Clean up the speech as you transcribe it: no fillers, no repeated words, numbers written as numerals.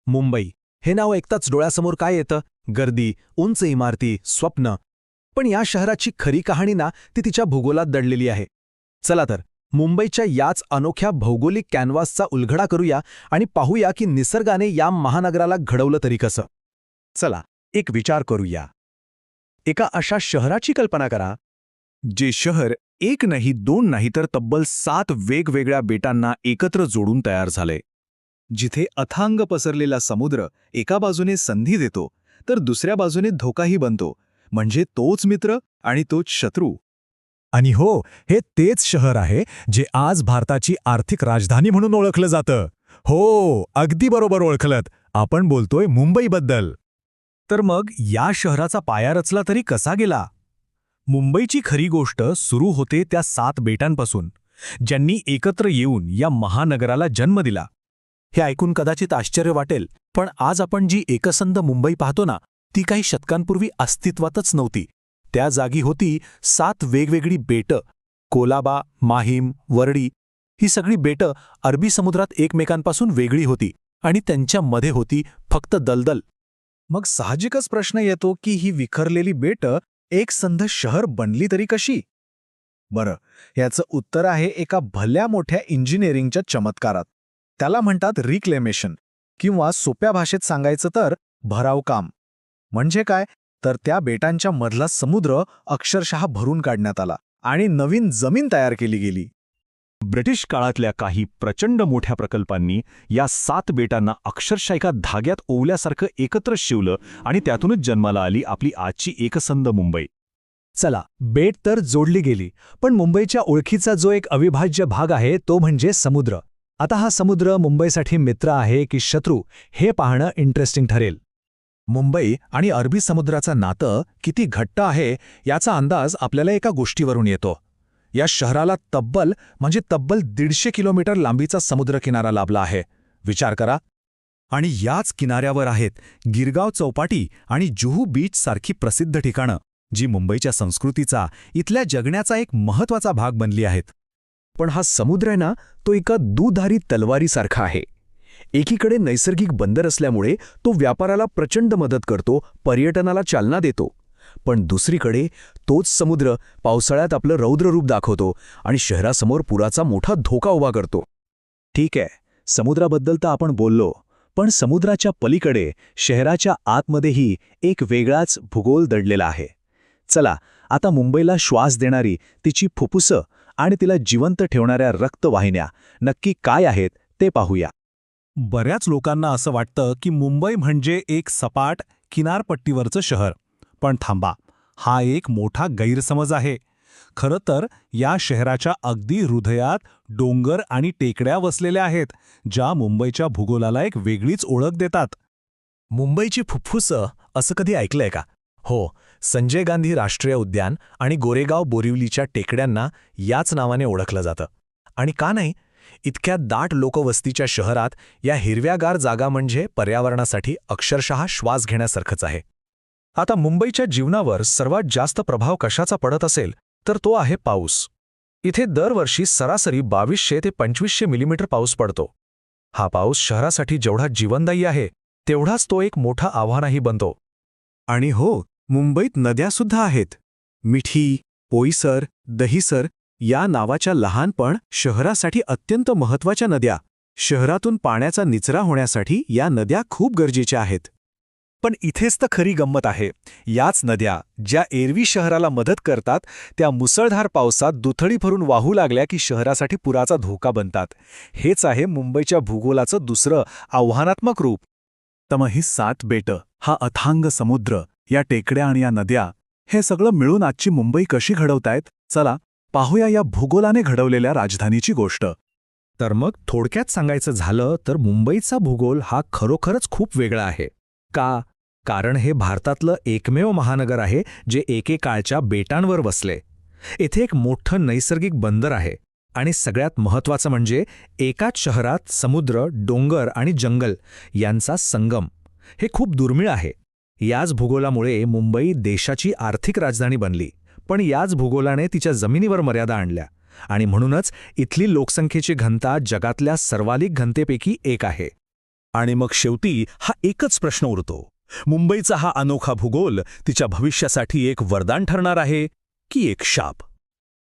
मुंबई हे नाव ऐकताच डोळ्यासमोर काय येतं? गर्दी, उंच इमारती, स्वप्न. पण या शहराची खरी कहाणी ना ती तिच्या भूगोलात दडलेली आहे. चला तर मुंबईच्या याच अनोख्या भौगोलिक कॅनव्हासचा उलगडा करूया आणि पाहूया की निसर्गाने या महानगराला घडवलं तरी कसं. चला एक विचार करूया. एका अशा शहराची कल्पना करा, जे शहर एक नाही दोन नाही तर तब्बल 7 वेगवेगळ्या बेटांना एकत्र जोडून तयार झाले. जिथे अथांग पसरलेला समुद्र एका बाजूने संधी देतो तर दुसऱ्या बाजूने धोकाही बनतो. म्हणजे तोच मित्र आणि तोच शत्रू. आणि हो, हे तेच शहर आहे जे आज भारताची आर्थिक राजधानी म्हणून ओळखलं जातं. हो, अगदी बरोबर ओळखलत. आपण बोलतोय मुंबईबद्दल. तर मग या शहराचा पाया रचला तरी कसा गेला? मुंबईची खरी गोष्ट सुरू होते त्या 7 बेटांपासून, ज्यांनी एकत्र येऊन या महानगराला जन्म दिला. हे ऐकून कदाचित आश्चर्य वाटेल, पण आज आपण जी एकसंध मुंबई पाहतो ना, ती काही शतकांपूर्वी अस्तित्वातच नव्हती. त्या जागी होती 7 वेगवेगळी बेटं. कोलाबा, माहीम, वरडी ही सगळी बेटं अरबी समुद्रात एकमेकांपासून वेगळी होती आणि त्यांच्यामध्ये होती फक्त दलदल. मग साहजिकच प्रश्न येतो की ही विखरलेली बेटं एकसंध शहर बनली तरी कशी? बरं, याचं उत्तर आहे एका भल्या मोठ्या इंजिनिअरिंगच्या चमत्कारात. त्याला म्हणतात रिक्लेमेशन, किंवा सोप्या भाषेत सांगायचं तर भराव काम. म्हणजे काय? तर त्या बेटांच्या मधला समुद्र अक्षरशः भरून काढण्यात आला आणि नवीन जमीन तयार केली गेली. ब्रिटिश काळातल्या काही प्रचंड मोठ्या प्रकल्पांनी या 7 बेटांना अक्षरशः एका धाग्यात ओवल्यासारखं एकत्र शिवलं आणि त्यातूनच जन्माला आली आपली आजची एकसंध मुंबई. चला, बेट तर जोडली गेली, पण मुंबईच्या ओळखीचा जो एक अविभाज्य भाग आहे तो म्हणजे समुद्र. आता हा समुद्र मुंबईसाठी मित्र आहे की शत्रू हे पाहणं इंटरेस्टिंग ठरेल. मुंबई आणि अरबी समुद्राचं नातं किती घट्ट आहे याचा अंदाज आपल्याला एका गोष्टीवरून येतो. या शहराला तब्बल 150 किलोमीटर लांबीचा समुद्रकिनारा लाभला आहे. विचार करा. आणि याच किनाऱ्यावर आहेत गिरगाव चौपाटी आणि जुहू बीच सारखी प्रसिद्ध ठिकाणं, जी मुंबईच्या संस्कृतीचा, इथल्या जगण्याचा एक महत्त्वाचा भाग बनली आहेत. पण हा समुद्र आहे ना, तो एका दुधारी तलवारीसारखा आहे. एकीकडे नैसर्गिक बंदर असल्यामुळे तो व्यापाराला प्रचंड मदत करतो, पर्यटनाला चालना देतो. पण दुसरीकडे तोच समुद्र पावसाळ्यात आपलं रौद्र रूप दाखवतो आणि शहरासमोर पुराचा मोठा धोका उभा करतो. ठीक आहे, समुद्राबद्दल तर आपण बोललो, पण समुद्राच्या पलीकडे शहराच्या आतमध्येही एक वेगळाच भूगोल दडलेला आहे. चला, आता मुंबईला श्वास देणारी तिची फुफ्फुसं आणि तिला जिवंत ठेवणाऱ्या रक्तवाहिन्या नक्की काय आहेत ते पाहूया. बऱ्याच लोकांना असं वाटतं की मुंबई म्हणजे एक सपाट किनारपट्टीवरचं शहर. पण थांबा, हा एक मोठा गैरसमज आहे. खरं तर या शहराच्या अगदी हृदयात डोंगर आणि टेकड्या वसलेल्या आहेत, ज्या मुंबईच्या भूगोलाला एक वेगळीच ओळख देतात. मुंबईची फुफ्फुसं असं कधी ऐकलंय का? हो, संजय गांधी राष्ट्रीय उद्यान आणि गोरेगाव बोरिवलीच्या टेकड्यांना याच नावाने ओळखलं जातं. आणि का नाही, इतक्या दाट लोकवस्तीच्या शहरात या हिरव्यागार जागा म्हणजे पर्यावरणासाठी अक्षरशः श्वास घेण्यासारखंच आहे. आता मुंबईच्या जीवनावर सर्वात जास्त प्रभाव कशाचा पडत असेल तर तो आहे पाऊस. इथे दरवर्षी सरासरी 2200 ते 2500 मिलीमीटर पाऊस पडतो. हा पाऊस शहरासाठी जेवढा जीवनदायी आहे तेवढाच तो एक मोठा आव्हानही बनतो. आणि हो, मुंबईत नद्यासुद्धा आहेत. मिठी, पोईसर, दहिसर या नावाच्या लहान पण शहरासाठी अत्यंत महत्त्वाच्या नद्या. शहरातून पाण्याचा निचरा होण्यासाठी या नद्या खूप गरजेच्या आहेत. पण इथेच तर खरी गंमत आहे. याच नद्या, ज्या एरवी शहराला मदत करतात, त्या मुसळधार पावसात दुथडी भरून वाहू लागल्या की शहरासाठी पुराचा धोका बनतात. हेच आहे मुंबईच्या भूगोलाचं दुसरं आव्हानात्मक रूप. तर मग ही 7 बेटं, हा अथांग समुद्र, या टेकड्या आणि या नद्या, हे सगळं मिळून आजची मुंबई कशी घडवतायत? चला पाहूया या भूगोलाने घडवलेल्या राजधानीची गोष्ट. तर मग थोडक्यात सांगायचं झालं तर मुंबईचा भूगोल हा खरोखरच खूप वेगळा आहे. का? कारण हे भारतातलं एकमेव महानगर आहे जे एकेकाळच्या बेटांवर वसले. येथे एक मोठं नैसर्गिक बंदर आहे आणि सगळ्यात महत्त्वाचं म्हणजे एकाच शहरात समुद्र, डोंगर आणि जंगल यांचा संगम. हे खूप दुर्मिळ आहे. याच भूगोलामुळे मुंबई देशाची आर्थिक राजधानी बनली, पण याच भूगोलाने तिच्या जमिनीवर मर्यादा आणल्या आणि म्हणूनच इथली लोकसंख्येची घनता जगातल्या सर्वाधिक घनतेपैकी एक आहे. आणि मग शेवटी हा एकच प्रश्न उरतो, मुंबईचा हा अनोखा भूगोल तिच्या भविष्यासाठी एक वरदान ठरणार आहे की एक शाप?